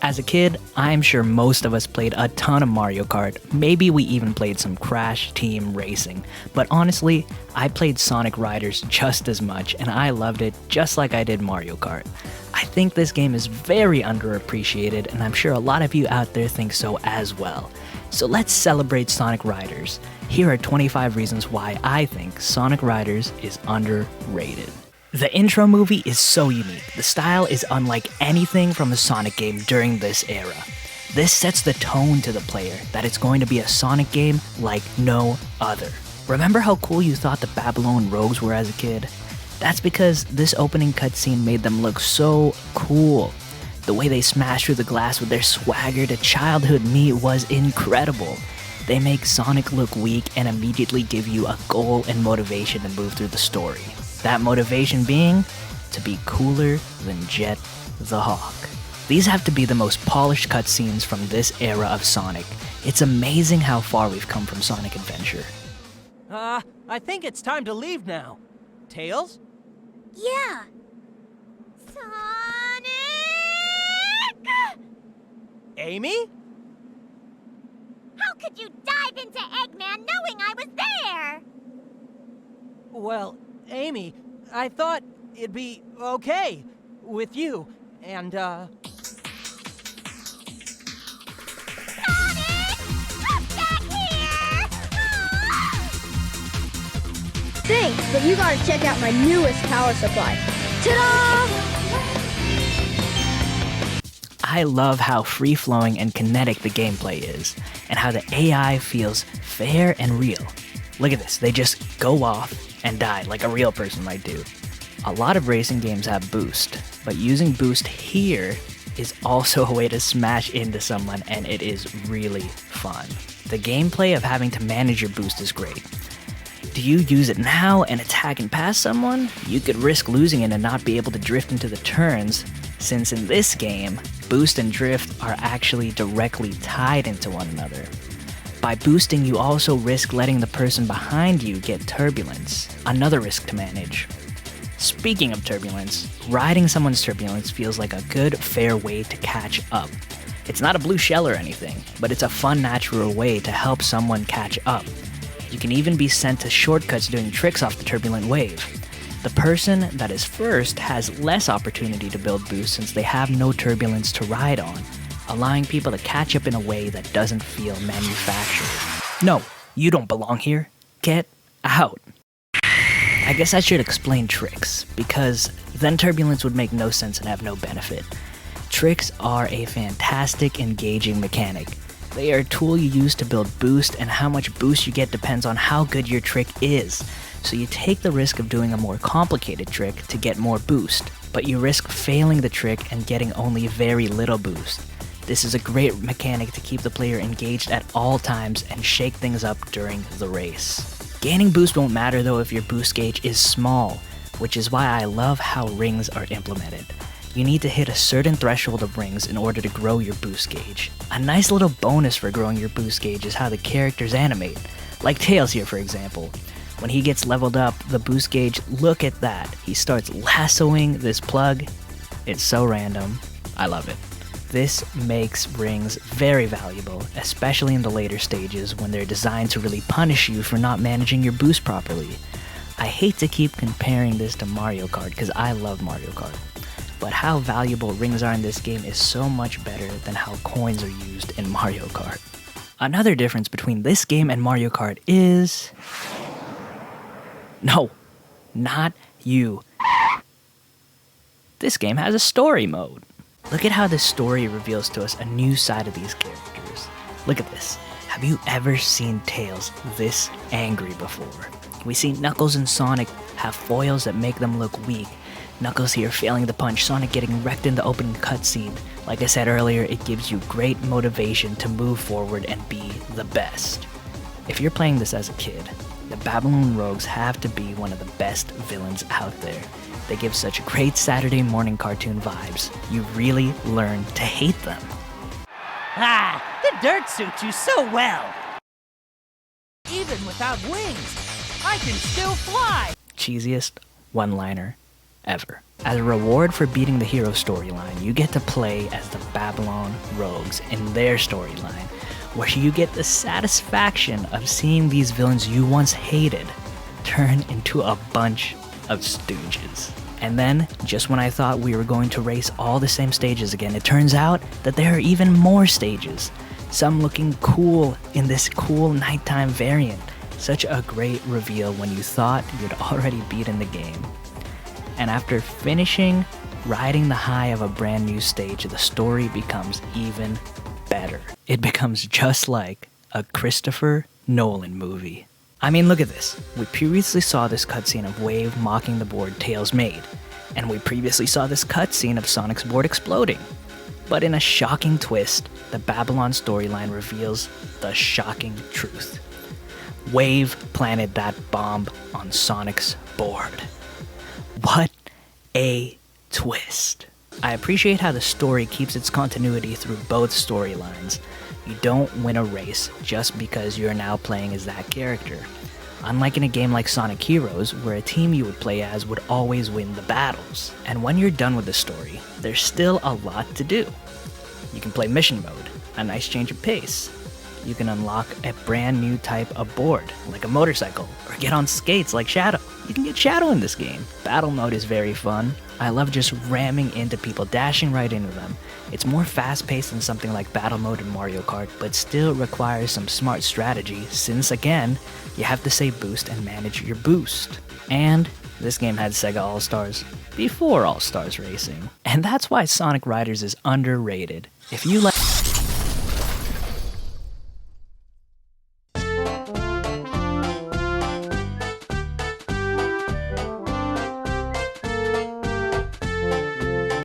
As a kid, I'm sure most of us played a ton of Mario Kart. Maybe we even played some Crash Team Racing. But honestly, I played Sonic Riders just as much, and I loved it just like I did Mario Kart. I think this game is very underappreciated, and I'm sure a lot of you out there think so as well. So let's celebrate Sonic Riders. Here are 25 reasons why I think Sonic Riders is underrated. The intro movie is so unique. The style is unlike anything from a Sonic game during this era. This sets the tone to the player that it's going to be a Sonic game like no other. Remember how cool you thought the Babylon Rogues were as a kid? That's because this opening cutscene made them look so cool. The way they smashed through the glass with their swagger to childhood me was incredible. They make Sonic look weak and immediately give you a goal and motivation to move through the story. That motivation being to be cooler than Jet the Hawk. These have to be the most polished cutscenes from this era of Sonic. It's amazing how far we've come from Sonic Adventure. I think it's time to leave now. Tails? Yeah. Sonic! Amy? How could you dive into Eggman knowing I was there? Well, Amy, I thought it'd be okay with you, and, Sonic! Come back here! Thanks, but you gotta check out my newest power supply. Ta-da! I love how free-flowing and kinetic the gameplay is, and how the AI feels fair and real. Look at this, they just go off and die like a real person might do. A lot of racing games have boost, but using boost here is also a way to smash into someone, and it is really fun. The gameplay of having to manage your boost is great. Do you use it now and attack and pass someone? You could risk losing it and not be able to drift into the turns, since in this game, boost and drift are actually directly tied into one another. By boosting, you also risk letting the person behind you get turbulence, another risk to manage. Speaking of turbulence, riding someone's turbulence feels like a good, fair way to catch up. It's not a blue shell or anything, but it's a fun, natural way to help someone catch up. You can even be sent to shortcuts doing tricks off the turbulent wave. The person that is first has less opportunity to build boost since they have no turbulence to ride on, allowing people to catch up in a way that doesn't feel manufactured. No, you don't belong here. Get out. I guess I should explain tricks, because then turbulence would make no sense and have no benefit. Tricks are a fantastic, engaging mechanic. They are a tool you use to build boost, and how much boost you get depends on how good your trick is. So you take the risk of doing a more complicated trick to get more boost, but you risk failing the trick and getting only very little boost. This is a great mechanic to keep the player engaged at all times and shake things up during the race. Gaining boost won't matter though if your boost gauge is small, which is why I love how rings are implemented. You need to hit a certain threshold of rings in order to grow your boost gauge. A nice little bonus for growing your boost gauge is how the characters animate, like Tails here for example. When he gets leveled up, the boost gauge, look at that. He starts lassoing this plug. It's so random. I love it. This makes rings very valuable, especially in the later stages when they're designed to really punish you for not managing your boost properly. I hate to keep comparing this to Mario Kart because I love Mario Kart, but how valuable rings are in this game is so much better than how coins are used in Mario Kart. Another difference between this game and Mario Kart is... No, not you. This game has a story mode. Look at how this story reveals to us a new side of these characters. Look at this. Have you ever seen Tails this angry before? We see Knuckles and Sonic have foils that make them look weak. Knuckles here failing the punch, Sonic getting wrecked in the opening cutscene. Like I said earlier, it gives you great motivation to move forward and be the best. If you're playing this as a kid, the Babylon Rogues have to be one of the best villains out there. They give such great Saturday morning cartoon vibes. You really learn to hate them. Ah, the dirt suits you so well. Even without wings, I can still fly. Cheesiest one-liner ever. As a reward for beating the hero storyline, you get to play as the Babylon Rogues in their storyline, where you get the satisfaction of seeing these villains you once hated turn into a bunch of stooges. And then, just when I thought we were going to race all the same stages again, it turns out that there are even more stages, some looking cool in this cool nighttime variant. Such a great reveal when you thought you'd already beaten the game. And after finishing riding the high of a brand new stage, the story becomes even better. It becomes just like a Christopher Nolan movie. I mean, look at this. We previously saw this cutscene of Wave mocking the board Tails made, and we previously saw this cutscene of Sonic's board exploding. But in a shocking twist, the Babylon storyline reveals the shocking truth. Wave planted that bomb on Sonic's board. What a twist. I appreciate how the story keeps its continuity through both storylines. You don't win a race just because you're now playing as that character. Unlike in a game like Sonic Heroes, where a team you would play as would always win the battles. And when you're done with the story, there's still a lot to do. You can play mission mode, a nice change of pace. You can unlock a brand new type of board, like a motorcycle, or get on skates like Shadow. You can get Shadow in this game. Battle mode is very fun. I love just ramming into people, dashing right into them. It's more fast-paced than something like battle mode in Mario Kart, but still requires some smart strategy, since again, you have to save boost and manage your boost. And this game had Sega All-Stars before All-Stars Racing. And that's why Sonic Riders is underrated. If you like